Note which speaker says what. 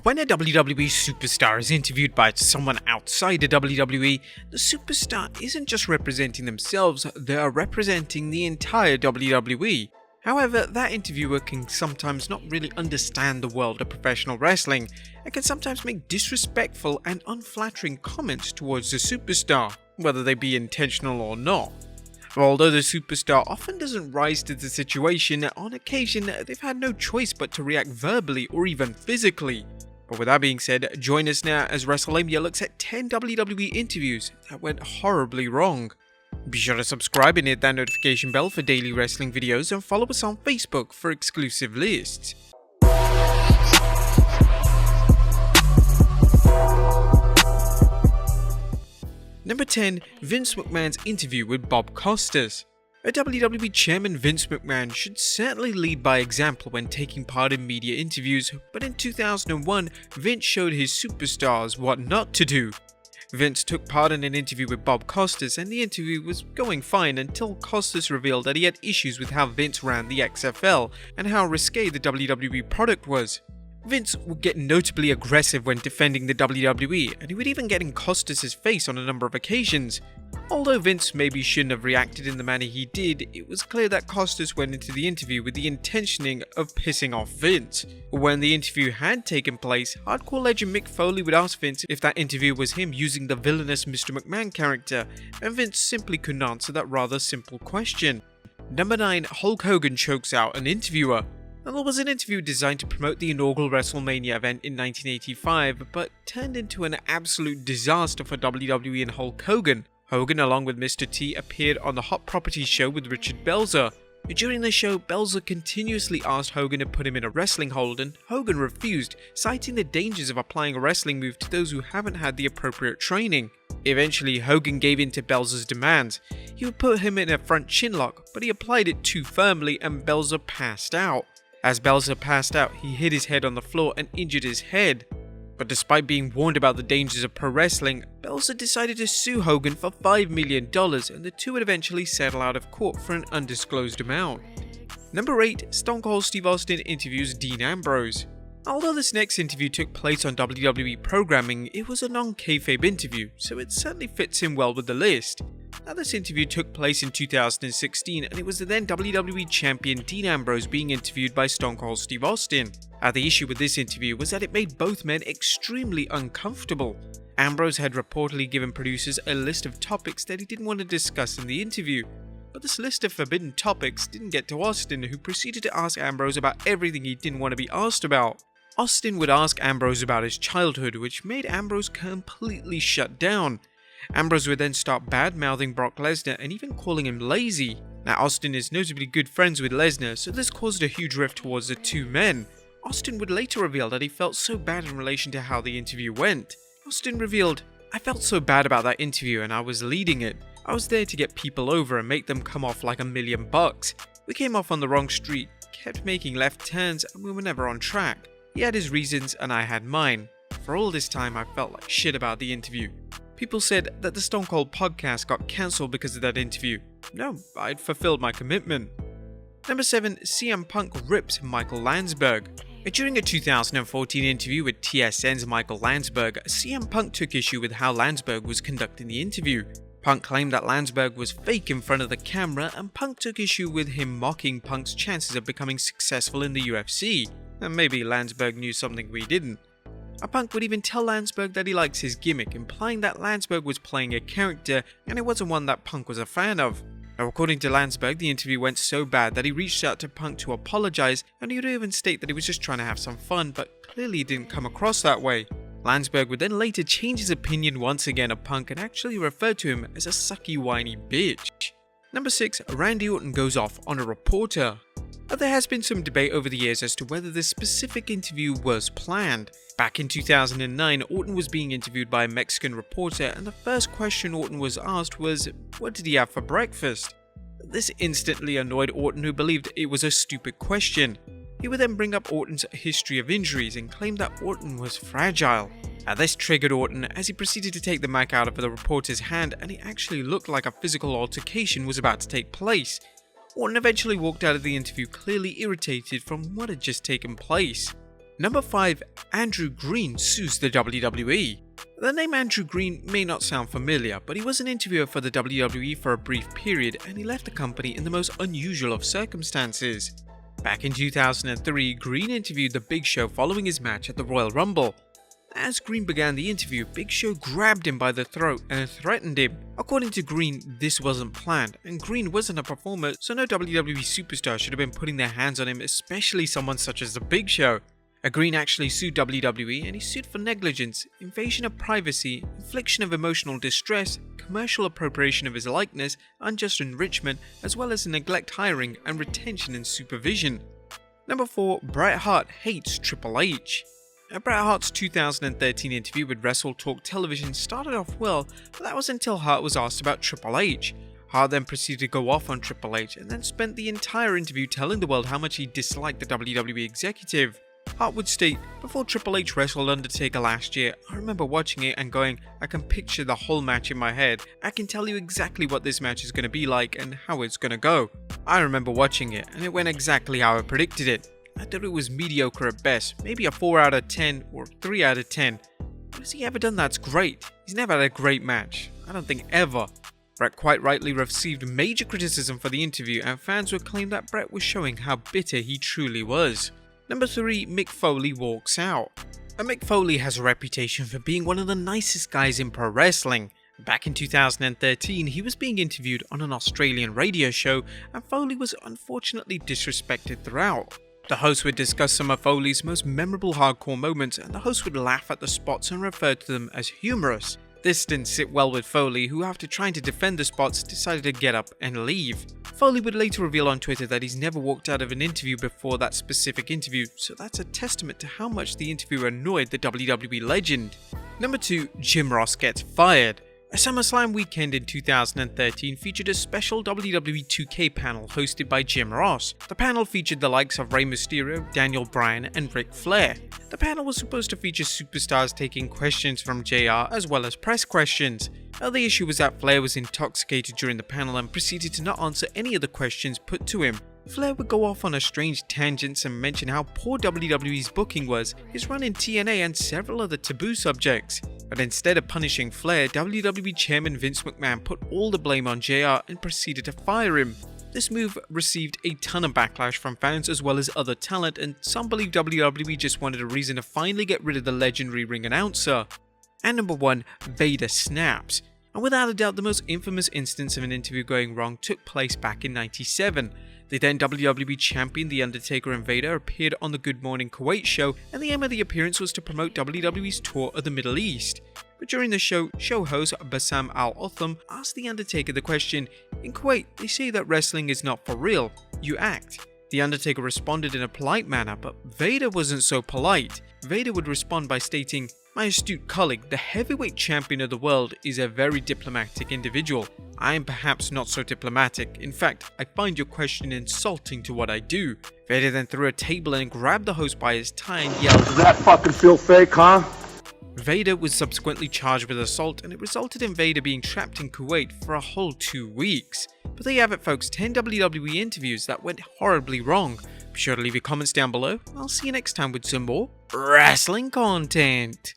Speaker 1: When a WWE superstar is interviewed by someone outside the WWE, the superstar isn't just representing themselves, they are representing the entire WWE. However, that interviewer can sometimes not really understand the world of professional wrestling and can sometimes make disrespectful and unflattering comments towards the superstar, whether they be intentional or not. Although the superstar often doesn't rise to the situation, on occasion they've had no choice but to react verbally or even physically. But with that being said, join us now as Wrestlelamia looks at 10 WWE interviews that went horribly wrong. Be sure to subscribe and hit that notification bell for daily wrestling videos and follow us on Facebook for exclusive lists. Number 10. Vince McMahon's interview with Bob Costa. A WWE chairman, Vince McMahon, should certainly lead by example when taking part in media interviews, but in 2001, Vince showed his superstars what not to do. Vince took part in an interview with Bob Costa, and the interview was going fine until Costa revealed that he had issues with how Vince ran the XFL and how risque the WWE product was. Vince would get notably aggressive when defending the WWE, and he would even get in Costas' face on a number of occasions. Although Vince maybe shouldn't have reacted in the manner he did, it was clear that Costas went into the interview with the intention of pissing off Vince. When the interview had taken place, hardcore legend Mick Foley would ask Vince if that interview was him using the villainous Mr. McMahon character, and Vince simply couldn't answer that rather simple question. Number 9. Hulk Hogan chokes out an interviewer. Now, there was an interview designed to promote the inaugural Wrestlemania event in 1985, but turned into an absolute disaster for WWE and Hulk Hogan. Hogan, along with Mr. T, appeared on the Hot Properties show with Richard Belzer. During the show, Belzer continuously asked Hogan to put him in a wrestling hold, and Hogan refused, citing the dangers of applying a wrestling move to those who haven't had the appropriate training. Eventually, Hogan gave in to Belzer's demands. He would put him in a front chinlock, but he applied it too firmly and Belzer passed out. As Belzer passed out, he hit his head on the floor and injured his head. But despite being warned about the dangers of pro wrestling, Belzer decided to sue Hogan for $5 million, and the two would eventually settle out of court for an undisclosed amount. Number 8. Stone Cold Steve Austin interviews Dean Ambrose. Although this next interview took place on WWE programming, it was a non-kayfabe interview, so it certainly fits in well with the list. Now, this interview took place in 2016, and it was the then WWE Champion Dean Ambrose being interviewed by Stone Cold Steve Austin. The issue with this interview was that it made both men extremely uncomfortable. Ambrose had reportedly given producers a list of topics that he didn't want to discuss in the interview, but this list of forbidden topics didn't get to Austin, who proceeded to ask Ambrose about everything he didn't want to be asked about. Austin would ask Ambrose about his childhood, which made Ambrose completely shut down. Ambrose would then start bad-mouthing Brock Lesnar and even calling him lazy. Now, Austin is notably good friends with Lesnar, so this caused a huge rift towards the two men. Austin would later reveal that he felt so bad in relation to how the interview went. Austin revealed, "I felt so bad about that interview and I was leading it. I was there to get people over and make them come off like $1 million. We came off on the wrong street, kept making left turns, and we were never on track. He had his reasons and I had mine. For all this time, I felt like shit about the interview." People said that the Stone Cold podcast got cancelled because of that interview. No, I'd fulfilled my commitment. Number 7. CM Punk rips Michael Landsberg. During a 2014 interview with TSN's Michael Landsberg, CM Punk took issue with how Landsberg was conducting the interview. Punk claimed that Landsberg was fake in front of the camera, and Punk took issue with him mocking Punk's chances of becoming successful in the UFC. And maybe Landsberg knew something we didn't. Punk would even tell Landsberg that he likes his gimmick, implying that Landsberg was playing a character and it wasn't one that Punk was a fan of. Now, according to Landsberg, the interview went so bad that he reached out to Punk to apologize, and he would even state that he was just trying to have some fun, but clearly didn't come across that way. Landsberg would then later change his opinion once again of Punk and actually refer to him as a sucky whiny bitch. Number 6. Randy Orton goes off on a reporter. There has been some debate over the years as to whether this specific interview was planned. Back in 2009, Orton was being interviewed by a Mexican reporter, and the first question Orton was asked was, "What did he have for breakfast?" This instantly annoyed Orton, who believed it was a stupid question. He would then bring up Orton's history of injuries and claim that Orton was fragile. This triggered Orton as he proceeded to take the mic out of the reporter's hand, and it actually looked like a physical altercation was about to take place. Orton eventually walked out of the interview clearly irritated from what had just taken place. Number 5. Andrew Green sues the WWE. The name Andrew Green may not sound familiar, but he was an interviewer for the WWE for a brief period, and he left the company in the most unusual of circumstances. Back in 2003, Green interviewed The Big Show following his match at the Royal Rumble. As Green began the interview, Big Show grabbed him by the throat and threatened him. According to Green, this wasn't planned, and Green wasn't a performer, so no WWE superstar should have been putting their hands on him, especially someone such as The Big Show. Green actually sued WWE, and he sued for negligence, invasion of privacy, infliction of emotional distress, commercial appropriation of his likeness, unjust enrichment, as well as neglect hiring and retention and supervision. Number 4. Bret Hart hates Triple H. Bret Hart's 2013 interview with Wrestle Talk Television started off well, but that was until Hart was asked about Triple H. Hart then proceeded to go off on Triple H and then spent the entire interview telling the world how much he disliked the WWE executive. Hart would state, "Before Triple H wrestled Undertaker last year, I remember watching it and going, I can picture the whole match in my head. I can tell you exactly what this match is going to be like and how it's going to go. I remember watching it and it went exactly how I predicted it. I thought it was mediocre at best, maybe a 4 out of 10 or 3 out of 10. What has he ever done that's great? He's never had a great match. I don't think ever." Bret quite rightly received major criticism for the interview, and fans would claim that Bret was showing how bitter he truly was. Number 3. Mick Foley walks out. Mick Foley has a reputation for being one of the nicest guys in pro wrestling. Back in 2013, he was being interviewed on an Australian radio show, and Foley was unfortunately disrespected throughout. The host would discuss some of Foley's most memorable hardcore moments, and the host would laugh at the spots and refer to them as humorous. This didn't sit well with Foley, who after trying to defend the spots decided to get up and leave. Foley would later reveal on Twitter that he's never walked out of an interview before that specific interview, so that's a testament to how much the interviewer annoyed the WWE legend. Number 2. Jim Ross gets fired. A SummerSlam weekend in 2013 featured a special WWE 2K panel hosted by Jim Ross. The panel featured the likes of Rey Mysterio, Daniel Bryan, and Ric Flair. The panel was supposed to feature superstars taking questions from JR as well as press questions. The issue was that Flair was intoxicated during the panel and proceeded to not answer any of the questions put to him. Flair would go off on a strange tangents and mention how poor WWE's booking was, his run in TNA, and several other taboo subjects. But instead of punishing Flair, WWE Chairman Vince McMahon put all the blame on JR and proceeded to fire him. This move received a ton of backlash from fans as well as other talent, and some believe WWE just wanted a reason to finally get rid of the legendary ring announcer. And number 1, Vader snaps. And without a doubt, the most infamous instance of an interview going wrong took place back in '97. The then WWE Champion The Undertaker and Vader appeared on the Good Morning Kuwait show, and the aim of the appearance was to promote WWE's tour of the Middle East. But during the show host Bassam Al-Otham asked The Undertaker the question, "In Kuwait, they say that wrestling is not for real, you act." The Undertaker responded in a polite manner, but Vader wasn't so polite. Vader would respond by stating, "My astute colleague, the heavyweight champion of the world, is a very diplomatic individual. I am perhaps not so diplomatic. In fact, I find your question insulting to what I do." Vader then threw a table and grabbed the host by his tie and yelled,
Speaker 2: "Does that fucking feel fake, huh?"
Speaker 1: Vader was subsequently charged with assault, and it resulted in Vader being trapped in Kuwait for a whole 2 weeks. But there you have it, folks, 10 WWE interviews that went horribly wrong. Be sure to leave your comments down below. I'll see you next time with some more wrestling content.